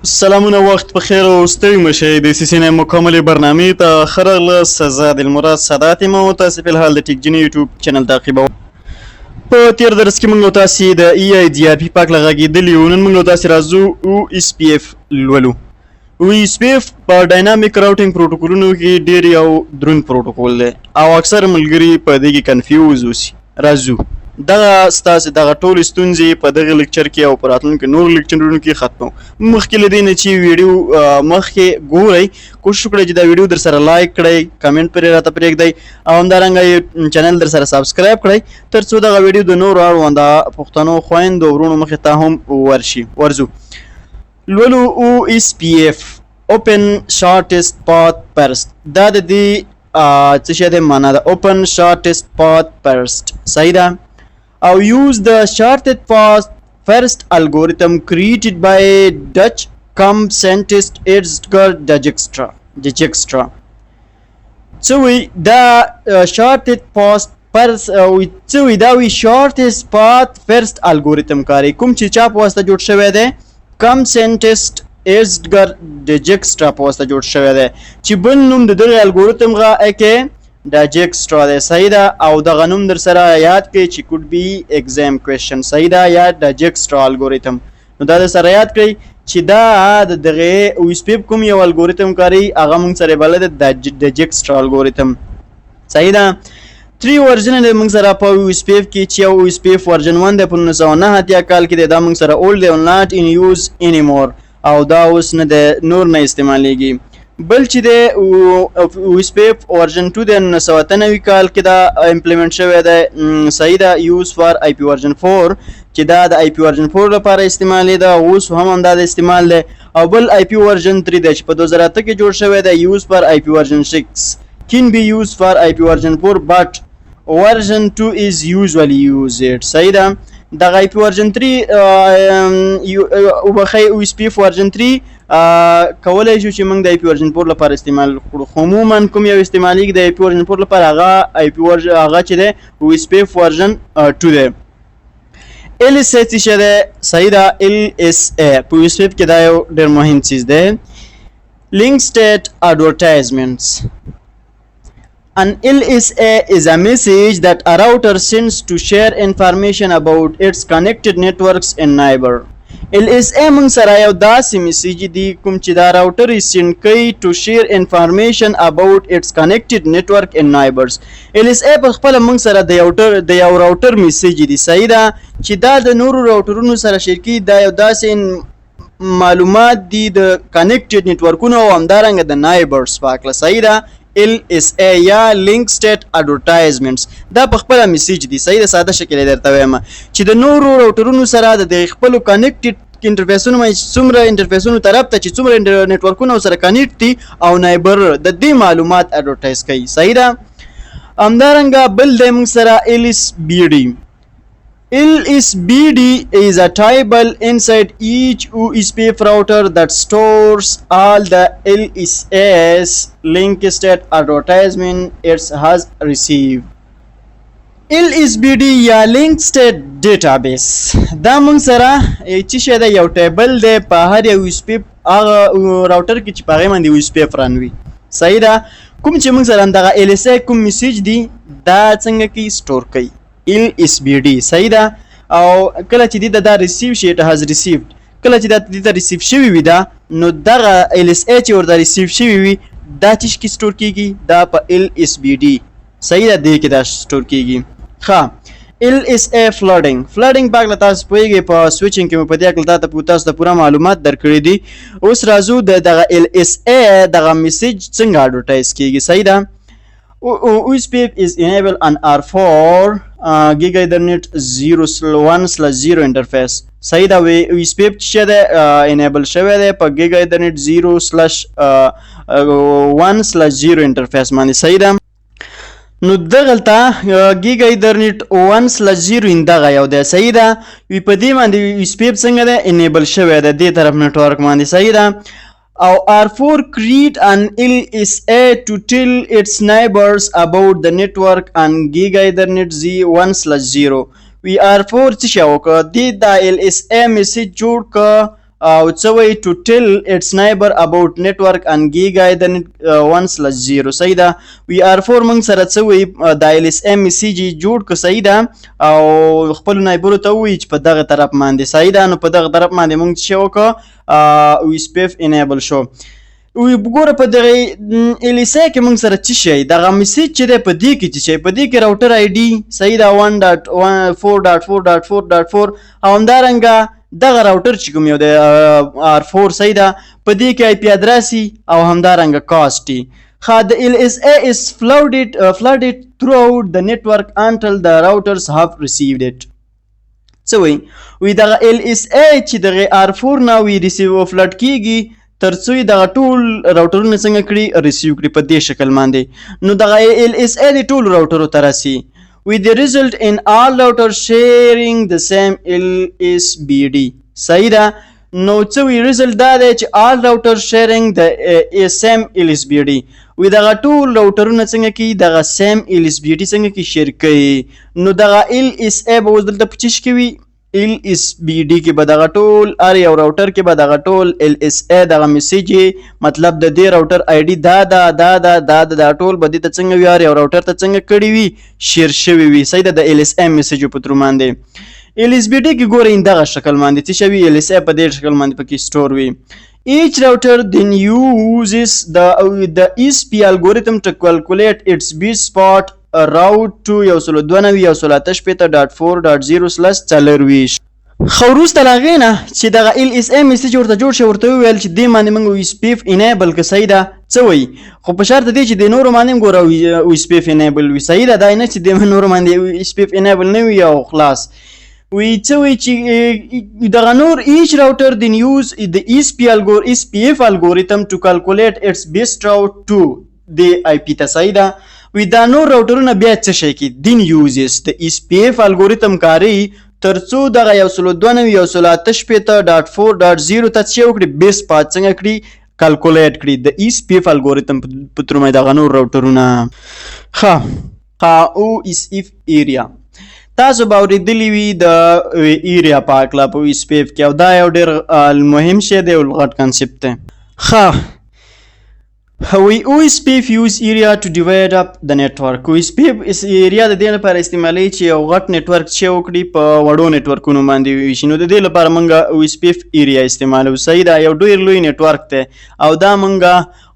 سلامونه وخت په خیر او ستړي مشئ د سیسینې مکملې برنامې ته ښه راغلاست. زه دلمراد سادات یم او تاسې په الحال د ټیک جنې یوټیوب چینل تعقیبوئ. په تېر درس کې موږ او تاسې د ای آی ډي آر پي په هکله غږېدلي یو. نن موږ او تاسې راځو او اس پي اف لولو. او اس پي اف په ډاینامیک راوټینګ پروټوکولونو کې ډېر یو دروند پروټوکول دی او اکثر ملګري په دې کې کنفیوز اوسي. راځو دغه ستاسې دغه ټولې ستونزې په دغه لیکچر کې او په راتلونکي نورو لیکچرونو کې ختمو. مخکې له دې نه چې ویډیو مخکې ګورئ کوشش وکړئ چې دا ویډیو در سره لایک کړئ، کمنټ پرې راته پرېږدئ او همدارنګه چینل در سره سبسکرایب کړئ تر څو دغه ویډیو د نورو اړونده پښتنو خویندو ورونو مخې ته هم ورشي. ورځو لولو او اس پي اف اوپن شارټست پات فرست. دا د دې څه شی دی معنا ده اوپن شارټست پات فرست. صحیح ده. او use the shortest path first algorithm created by Dutch comp scientist Edgar Dijkstra. So the shortest path first we shortest path first algorithm کاری کوم چې چا په واسطه جوړ شوی دی comp scientist Edgar Dijkstra په واسطه جوړ شوی دی چې بل نوم د دغه الګوریتم غا ډایجکسټرا دی. صحیح ده. او دغه نوم در سره یاد کړئ چې کوډ بي ایگزام کوېشن. صحیح ده. یا ډایجکسټرا الګوریتم. نو دا در سره یاد کړئ چې دا د دغه او اس پي اف کوم یو الګوریتم کاري هغه موږ سره بلد د ډایجکسټرا الګوریتم. صحیح ده. 3 ورژن دی موږ سره په او اس پي اف کې چې او اس پي اف ورژن 1 دی په 1989 کال کې دی. دا موږ سره اولډ دی او ناٹ ان یوز انیمور او دا اوس نه دی نور نه استعمالیږي. بل چې دی او اس پي اف ورژن 2 د 1993 کال کې دا امپلیمنٹ شوی دی. صحیح ده. یوز فار آی پی ورژن 4 چې دا د آی پی ورژن 4 لپاره استعمال دی. اوس هم دا د استعمال دی. او بل آی پی ورژن 3 دی چې په 2008 کې جوړ شوی دی. یوز فار آی پی ورژن 6 can be used for آی پی ورژن 4 but version 2 is usually used. صحیح ده. دغه آی پی ورژن 3 وبخی او اس پي اف ورژن 3 کولای شو چې موږ د آی پی ورژن 4 لپاره استعمال کړو. خو عموما کوم یو استعمالیږي د آی پی ورژن 4 لپاره هغه آی پی ورژن هغه چې دی او اس پي اف ورژن 2 دی. ال اس ای څه شی دی؟ صحیح ده. ال اس ای په او اس پي اف کې دا یو ډېر مهم چیز دی. لینک سټیټ اډورټایزمنټس. An LSA is a message that a router sends to share information about its connected networks and neighbor. LSA موږ سره یو داسې میسیج دی کوم چې دا راوټر یې سینډ کوي to share information about its connected network and neighbors. LSA په خپله موږ سره د یو راوټر میسیج دی. صحیح ده. چې دا د نورو راوټرونو سره شیر کوي. دا یو داسې معلومات دي د کنیکټډ نیټورکونو او همدارنګه د نایبرز په هکله. صحیح ده. LSA یا لینک سټیټ اډورټایزمنټس دا په خپله میسیج دی. صحیح ده. ساده شکل یې درته وایم چې د نورو راوټرونو سره د خپلو کنیکټډ انټرفیسونو څومره انټرفیسونو طرف ته چې څومره نیټورکونه سره کنیکټ دي او نایبر د دې معلومات اډورټایز کوي. صحیح ده. همدارنګه بل دی موږ سره LSBD. LSBD is a table inside each OSPF router that stores all the LSA's link state advertisement it has received. LSBD یا link state database دا موږ سره چې شی دی یو ټیبل دی په هر یو OSPF هغه راوټر کې چې په هغې باندې OSPF رانوي. صحیح ده. کوم چې موږ سره دغه LSA کوم میسیج دی دا څنګه کوي سټور کوي LSBD. صحیح ده. او کله چې دا ریسیو شي it has received کله چې دا ریسیو شوی وي دا نو دغه LSA چې ورته ریسیو شوی وي دا چې کې سټور کیږي دا په LSBD. صحیح ده. دې کې دا سټور کیږي. ښه. LSA فلډینګ په هکله تاسو پوهېږئ په سویچینګ کې مې په دې هکله تاسو ته پوره معلومات درکړي دي. اوس راځو د دغه LSA دغه میسیج څنګه اډورټایز کیږي. صحیح ده. OSPF is enabled on R4 Gig Ethernet 0/1/0 interface. صحیح ده. OSPF چې ده enable شوی دی په Gig Ethernet 0/1/0 interface باندې. صحیح ده. نو دغلته Gig Ethernet 1/0 دغه یو دی. صحیح ده. په دې باندې OSPF څنګه ده enable شوی دی دې طرف نیټورک باندې. صحیح ده. او R4 create an LSA to tell its neighbors about the network on Gig Ethernet 1/0. وی R4 څه شی وکړه د LSA میسیج جوړ کړه او څه وایي to tell its neighbor about network and giga then 1/0 صحیح ده. وی R4 موږ سره څه وایي د LSM میسیج جوړ که صحیح ده او خپلو نایبرو ته ووایي چې په دغه طرف باندې صحیح ده. نو په دغه طرف باندې موږ څه وکړو ویسپیف انیبل شو. وګوره په دغه LSA کې موږ سره څه شی دغه میسیج چې دی په دې کې څه شی په دې کې راوټر آی ډي صحیح ده 1.4.4.4.4 او همدارنګه دغه راوټر چې کوم یو دی R4 صحیح ده په دې کې IP ادرسي او همدارنګه کاسټ the LSA is flooded throughout the network until the routers have received it. څه وی دغه LSA چې دغه R4 نه وی ریسیو فلډ کیږي ترڅو دغه ټول راوټرونه څنګه کړي ریسیو کړي په دې شکل باندې. نو دغه LSA د ټول راوټرو ته راسي with the result in all routers sharing the same LSBD صحیح ده. نو څه وی ریزلټ دا دی چې all routers sharing the same LSBD وی دغه ټول راوټرونه څنګه کوي دغه سیم LSBD څنګه کوي شیر کوي. نو دغه LSA به اوس دلته په چیش کې وي LSBD کې به دغه ټول هر یو راوټر کې به دغه ټول LSA دغه میسیج مطلب د دې راوټر آی ډي دا ټول به دې ته څنګه وي هر یو راوټر ته څنګه کړي وي شیر شوي وي صحیح ده د LSA میسیج په تر باندې. LSBD کې ګورئ دغه شکل باندې څه شوي LSA په دې شکل باندې پکې سټور وي. Each router then uses the ESP algorithm to calculate its bit spot route to 192.168.4.0/40. خو وروسته له هغې نه چې دغه LSA میسیج ورته جوړ شي ورته وویل چې دې باندې موږ ویسپیف انیبل که صحیح ده څه وایي خو په شرط دی چې د نورو باندې هم ګوره ویسپیف انیبل وي صحیح ده دا نه چې د نورو باندې ویسپیف انیبل نه وي او خلاص. وی څه وایي چې دغه نور each router then use the ESPF algorithm to calculate its best route to the IP ته صحیح ده. وی دا نور راوټرونه بیا څه شي کوي then uses the ESPF algorithm کاروي ترڅو دغه 192.168.4.0 ته چې وکړي بیس پات څنګه کړي کیلکولیټ کړي د ESPF algorithm په تر مې دغه نور راوټرونه. OSPF ایریا تاسو به اورېدلی وي د ایریا په هکله په ESPF کې او دا یو ډېر مهم شی دی او غټ کنسپټ دی. OSPF use area to divide up the network. OSPF ایریا د دې لپاره استعمالوي چې یو غټ نیټورک چې وکړي په وړو نیټورکونو باندې وویشي. نو د دې لپاره موږ OSPF ایریا استعمالوو صحیح ده یو ډېر لوی نیټورک دی او دا موږ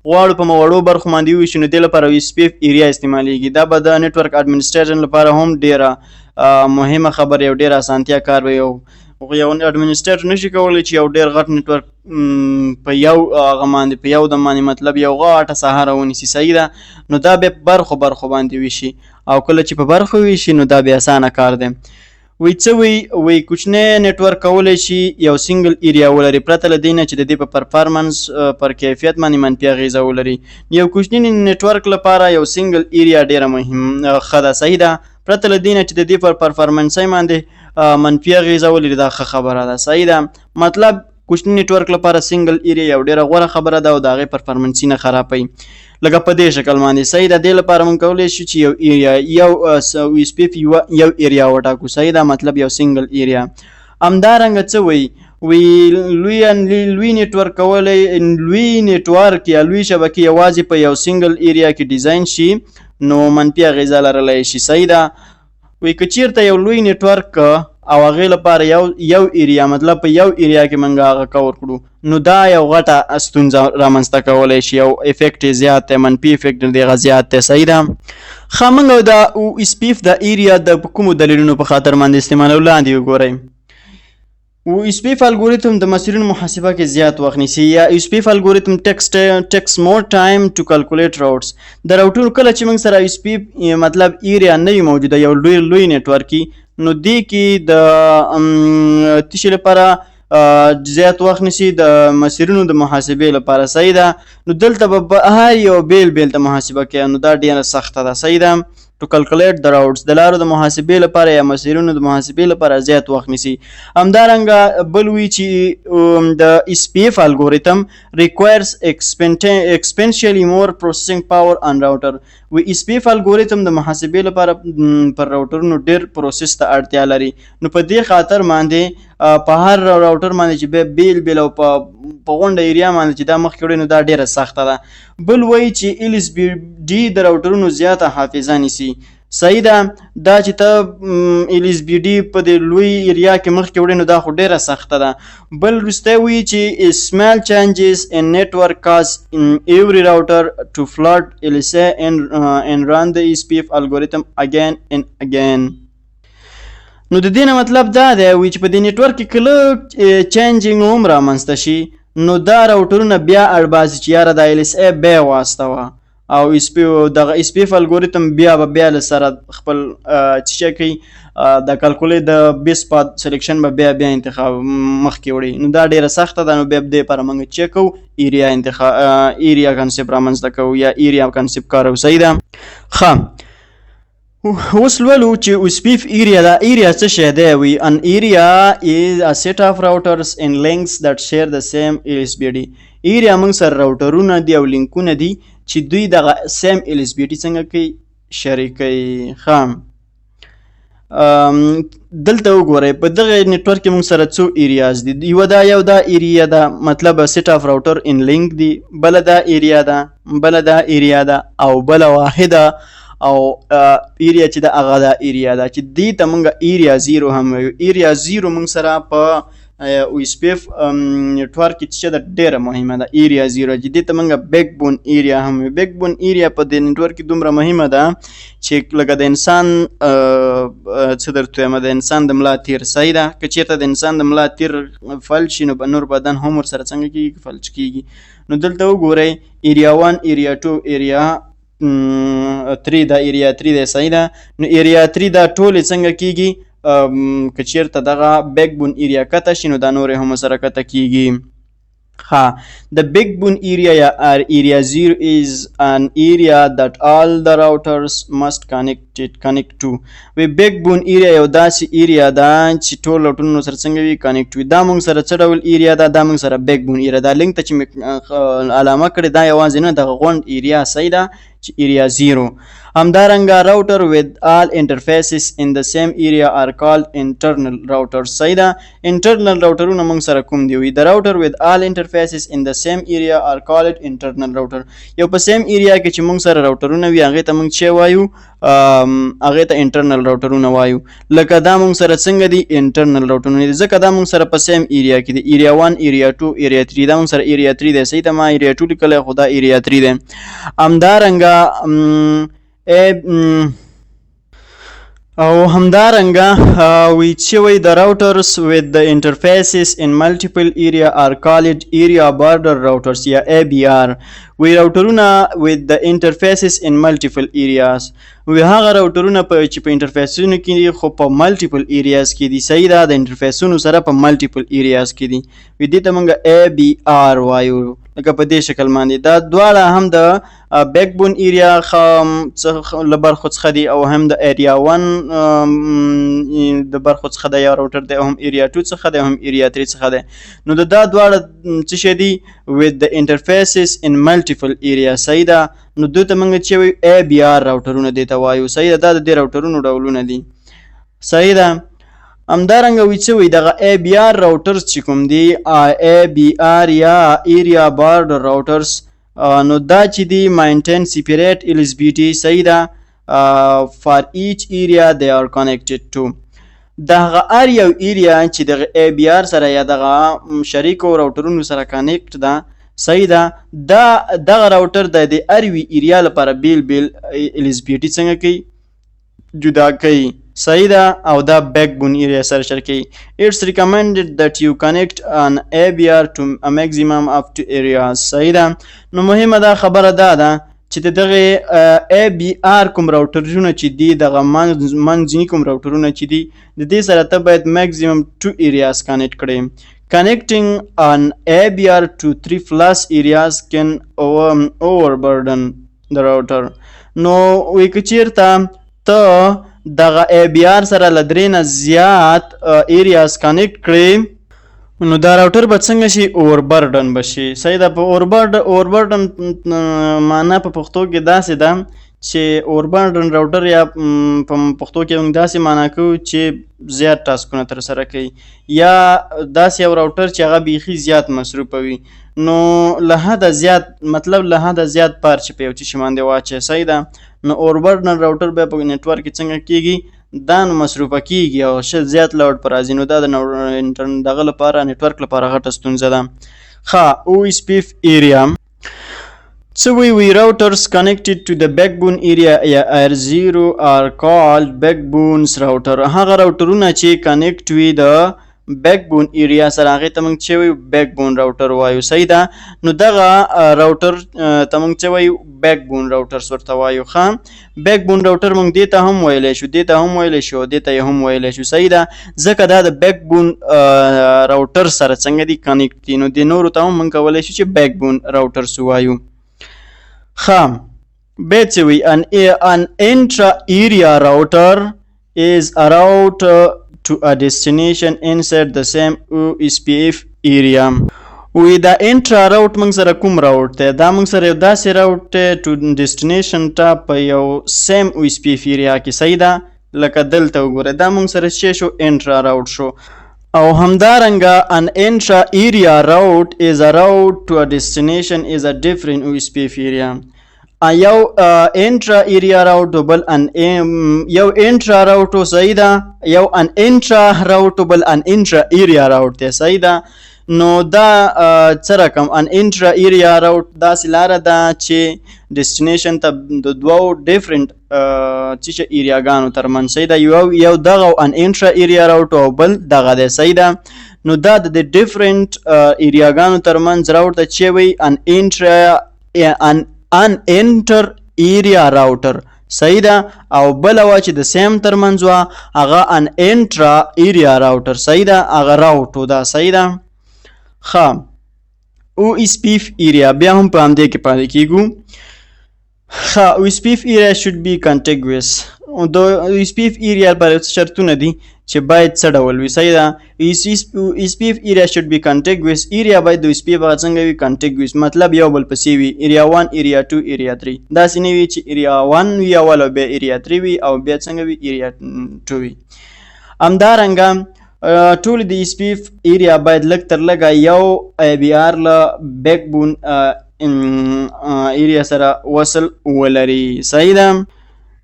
غواړو په وړو برخو باندې وویشو نو دې لپاره OSPF ایریا استعمالیږي. دا به د نیټورک اډمنسټریشن لپاره هم ډېره مهمه خبره یو ډېره اسانتیا کار وي. یو اډمنسټریټر نشي کولی چې یو ډېر غټ نیټورک په یو هغه باندې په یو دم باندې مطلب یو غټه ساحه ونیسي صحیح ده. نو دا بیا برخو باندې ویشي او کله چې په برخو ویشي نو دا بیا اسانه کار دی. وی څه وی کوچنی نیټورک کولی شي یو سنګل ایریا ولري پرته له دې نه چې د دې په پرفارمنس پر کیفیت باندې منفي اغېزه ولري. یو کوچني نیټورک لپاره یو سنګل ایریا ډېره مهم ښه ده صحیح ده پرته له دې نه چې د دې پر پرفارمنسۍ باندې منفي اغېزه ولري دا ښه خبره ده صحیح ده. مطلب کوچني نیټورک لپاره سنګل ایریا یو ډېره غوره خبره ده او د هغې پرفارمنس نه خرابوي لکه په دې شکل باندې صحیح ده. دې لپاره موږ کولی شو چې یو ایریا یو OSPF یو ایریا وټاکو صحیح ده مطلب یو سنګل ایریا. همدارنګه څه وایي وی لوی نیټورک کولی لوی نیټورک یا لوی شبکې یوازې په یو سنګل ایریا کې ډیزاین شي نو منفي اغېزه لرلی شي صحیح ده. وی که چیرته یو لوی نیټورک او هغې لپاره یو ایریا مطلب په یو ایریا کې موږ هغه کور کړو نو دا یو غټه ستونزه رامنځته کولی شي یو افیکټ یې زیات دی منفي افیکټ د هغه زیات دی صحیح ده. ښه موږ د OSPF د ایریا د کومو دلیلونو په خاطر باندې استعمالو لاندې وګورئ. OSPF الګوریتم د مسیرونو محاسبه کې زیات وخت نیسي یا OSPF الګوریتم takes more time to calculate routes. د راوټونو کله چې موږ سره OSPF مطلب ایریا نه وي موجوده یو لوی نیټورک نو دې کې د تشې لپاره زیات وخت نیسي د مسیرونو د محاسبې لپاره صحیح ده. نو دلته به هر یو بیل ته محاسبه کوي نو دا ډېره سخته ده صحیح ده. to calculate the routes د لارو د محاسبې لپاره یا مسیرونو د محاسبې لپاره زیات وخت نیسي. همدارنګه بل وی چې د SPF algorithm requires exponentially more processing power on router. وی SPF algorithm د محاسبې لپاره پر راوټرونو ډیر پروسس ته اړتیا لري. نو په دې خاطر باندې په هر راوټر باندې چې بیل او په غونډه ایریا باندې چې دا مخکې وړي نو دا ډیره سخته ده. بل وایي چې LSBD د راوټرونو زیاته حافظه نیسي. صحیح ده دا چې ته LSBD په دې لوی ایریا کې مخکې وړي نو دا خو ډیره سخته ده. بل وروستی وایي چې small changes in network cause every router to flood LSA and run the SPF algorithm again and again. نو د دې نه مطلب دا دی چې په دې نیټورک کې کله چینجینګ هم رامنځته شي نو دا راوټرونه بیا اړباسي چې یاره دا LSA بیا واستوه او دغه SPF الګوریتم بیا له سره خپل چې کوي د کالکولیټ د بیس پات سلیکشن به بیا انتخاب مخکې وړي. نو دا ډیره سخته ده. نو بیا دې لپاره موږ چک کوو ایریا کنسپټ رامنځته کوو یا ایریا کنسپټ کاروو. صحیح ده. ښه اوس لولو چې SPF ایریا دا ایریا څه شی دی. وی an area is a set of routers and links that share the same LSBD. ایریا موږ سره راوټرونه دي او لینکونه دي چې دوی دغه سیم LSBD څنګه کوي شریکوي. دلته وګورئ په دغه نیټورک کې موږ سره څو ایریاز دي. یو دا ایریا ده مطلب سیټ اف راوټر ان لینک دی. بل دا ایریا ده او بل واحده او ایریا چې د هغه دا ایریا ده چې دې ته موږ ایریا 0 هم وایو. ایریا 0 موږ سره په SPF نیټورک کې چې د ډیره مهمه ده. ایریا 0 چې دې ته موږ بیک بون ایریا هم وایو. بیک بون ایریا په دې نیټورک کې دومره مهمه ده چې لکه د انسان څه درته وایم د انسان د ملا تیر. صحیح ده. که چېرته د انسان د ملا تیر فلج شي نو نور بدن هم ورسره څنګه کېږي فلج کېږي. نو دلته وګورئ ایریا 1 ایریا 2 ایریا 3 دا ایریا 3 دی. صحیح ده. نو ایریا 3 دا ټولې څنګه کیږي که چیرته دغه بیک بون ایریا کته شي نو دا نورې هم سره کته کیږي. The backbone area یا area 0 is an area that all the routers must connect to. وی backbone area یو داسې ایریا ده چې ټول راوټرونه سره څنګه وي کانیکټ وي. دا موږ سره څه ډول ایریا ده؟ دا موږ سره backbone ایریا. دا لینک ته چې علامه کړې دا یوازې نه دغه غونډ ایریا. صحیح ده چې ایریا 0. همدارنګه راوټر with all interfaces in the same area are called internal routers. صحیح ده. internal راوټرونه موږ سره کوم دی؟ وي the router with all interfaces in the same area are called internal router. یو په سیم ایریا کې چې موږ سره راوټرونه وي هغې ته موږ چې وایو هغې ته internal راوټرونه وایو. لکه دا موږ سره څنګه دي internal راوټرونه دي ځکه دا موږ سره په سیم ایریا کې دي. ایریا 1 ایریا 2 ایریا 3 دا موږ سره ایریا 3 دی. صحیح ده. ما ایریا 2 لیکلی خو دا ایریا 3 دی. همدارنګه او همدارنګه وی چې وی the routers with the interfaces in multiple area are called area border routers یا ABR. وی راوټرونه with the interfaces in multiple areas وی هغه راوټرونه چې په انټرفیسونو کې دي خو په multiple areas کې دي. صحیح ده. د انټرفیسونو سره په multiple areas کې دي. وی دې ته موږ ABR وایو لکه په دې شکل باندې. دا دواړه هم د بیک بون ایریا له برخو څخه دي او هم د ایریا 1 د برخو څخه د یا راوټر دی او هم ایریا 2 څخه دی او هم ایریا 3 څخه دی. نو دا دواړه څه شی دي with the interfaces in multiple areas. صحیح ده. نو دوی ته موږ چې وایو ABR راوټرونه دې ته وایو. صحیح ده. دا د دې راوټرونو ډولونه دي. صحیح ده. همدارنګه وی څه وی دغه ABR راوټرز چې کوم دي ABR یا ایریا بارډر راوټرز نو دا چې دي maintain separate LSBD. صحیح ده. for each area they are connected to. دغه هر یو ایریا چې دغه ABR سره یا دغه شریکو راوټرونو سره کانیکټ ده. صحیح ده. دغه راوټر د هر یوې ایریا لپاره بیل LSBD څنګه کوي جدا کوي. صحیح ده. او دا بیک بون ایریا سره شریکوي. It's recommended that you connect an ABR to a maximum of 2 areas. صحیح ده. نو مهمه دا خبره دا ده چې دغه ABR کوم راوټرونه چې دي دغه منځني کوم راوټرونه چې دي د دې سره ته باید maximum 2 areas connect کړې. Connecting an ABR to 3+ areas can overburden the router. نو وی که چیرته ته دغه ای بی آر سره له 3 نه زیات ایریاز کنیکټ کړي نو دا راوټر به څنګه شي اوربرډن به شي. صحیح ده. په اوربرډن معنا په پښتو کې داسې ده چې اوربرډن راوټر یا په پښتو کې موږ داسې معنا کوو چې زیات ټاسکونه ترسره کوي یا داسې یو راوټر چې هغه بیخي زیات مصروفه وي. نو له حده زیات مطلب له حده زیات پار چې په یو څه شي باندې واچوي. صحیح ده. نو اوربرډن راوټر بیا په نیټورک کې څنګه کیږي دا نو مصروفه کیږي او ښه زیات لوډ پر راځي. نو دا د انټرنټ دغه لپاره نیټورک لپاره غټه ستونزه ده. ښه OSPF ایریا څه وی routers connected to the backbone area یا R0 are called backbones router. هغه راوټرونه چې کنیکټ وي د بیکبون ایریا سره هغې ته موږ چې وایو بیکبون راوټر وایو. صحیح ده. نو دغه راوټر ته موږ چې وایو بیکبون راوټرس ورته وایو. ښه بیکبون راوټر موږ دې ته هم ویلی شو دې ته هم ویلی شو او دې ته یې هم ویلی شو. صحیح ده. ځکه دا د بیکبون راوټر سره څنګه دي کنیکټ دي نو د نورو ته هم موږ کولی شو چې بیکبون راوټرس ووایو. بیا څه وایي an intra-area router is a route to a destination inside the same OSPF area. وی دا انټرا راوټ موږ سره کوم راوټ دی؟ دا موږ سره یو داسې راوټ دی ټو ډیسټینیشن ته په یو سیم OSPF ایریا کې. صحیح ده. لکه دلته وګوره دا موږ سره څه شو انټرا راوټ شو او همدارنګه an intra area route is a route to a destination is a different OSPF area. یو انټرا ایریا راوټ بل یو انټرا راوټ. صحیح ده. یو ان انټرا راوټ بل ان انټرا ایریا راوټ دی. صحیح ده. نو دا څه رقم ان انټرا ایریا راوټ داسې لاره ده چې ډیسټینیشن ته د دوو ډیفرنٹ څه ایریاګانو ترمنځ. صحیح ده. یو دغه ان انټرا ایریا راوټ او بل دغه دی. صحیح ده. نو دا د ډیفرنٹ ایریاګانو ترمنځ راوټ ته چې وایي ان انټرا ان انټر ایریا راوټر. صحیح ده. او بل وا چې د سیم ترمنځ وه هغه ان انټرا ایریا راوټر. صحیح ده. هغه راوټ ده. صحیح ده. ښه OSPF ایریا بیا هم په همدې کې پاتې کیږو. ښه OSPF ایریا should be contiguous. د OSPF ایریا لپاره څه شرطونه دي چې باید څه ډول وي؟ صحیح ده. OSPF ایریا should be contiguous. ایریا باید د OSPF هغه څنګه وي contiguous مطلب یو بل پسې وي. ایریا 1 ایریا 2 ایریا 3 داسې نه وي چې ایریا 1 وي اول او بیا ایریا 3 وي او بیا څنګه وي ایریا 2 وي. همدارنګه ټول د OSPF ایریا باید لږ تر لږه یو ای بی آر له بیکبون ایریا سره وصل ولري. صحیح ده.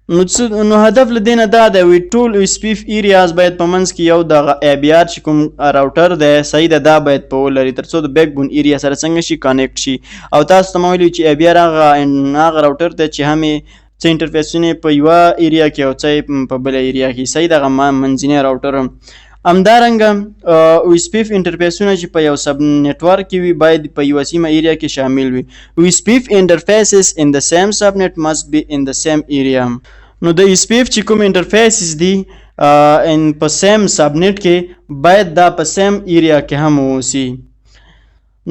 نو هدف له دې نه دا دی وي ټول OSPF ایریاز باید په منځ کې یو دغه ای بی آر چې کوم راوټر دی. صحیح ده. دا باید په ولري تر څو د بیکبون ایریا سره څنګه شي کنیکټ شي. او تاسو ته ما ویلي چې ای بی آر هغه راوټر دی چې هم څه انټرفیسونه په یوه ایریا کې او څه په بله ایریا کې. صحیح ده. هغه منځنی راوټر. همدارنګه OSPF انټرفیسونه چې په یو سب نیټورک کې وي باید په یوه سیمه ایریا کې شامل وي. OSPF interfaces in the same subnet must be in the same area. نو د OSPF چې کوم انټرفیسز دي په سیم سبنیټ کې باید دا په سیم ایریا کې هم اوسي.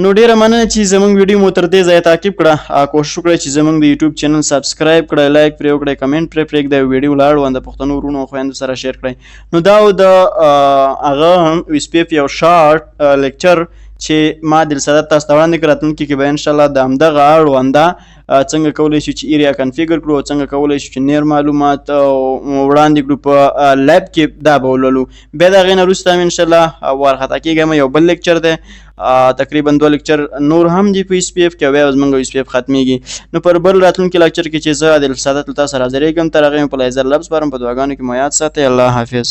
نو ډیره مننه چې زموږ ویډیو مو تر دې ځایه تعقیب کړه. کوشش وکړئ چې زموږ د یوټیوب چینل سبسکرایب کړئ، لایک پرې وکړئ، کمنټ پرې پرېږدئ، ویډیو له اړونده پښتنو وروڼو او خویندو سره شیر کړئ. نو دا د هغه OSPF یو شارټ لیکچر چې ما دلصدد تاسو ته وړاندې کړ. راتلونکي کې به انشاءالله د همدغه اړونده څنګه کولی شو چې ایریا کنفیګر کړو او څنګه کولی شو چې نیر معلومات وړاندې کړو په لیب کې دا به ولولو. بیا د هغې نه وروسته هم انشاءالله وارخطا کېږم یو بل لیکچر دی تقریبا 2 لیکچر نور هم دي په OSPF کې او بیا زموږ OSPF ختمیږي. نو پر بل راتلونکي لیکچر کې چې زه عادل سعادت له تاسو سره حاضرېږم تر هغې مې په لایزر لفظ سپارم. په دعاګانو کې مو یاد ساتئ. الله حافظ.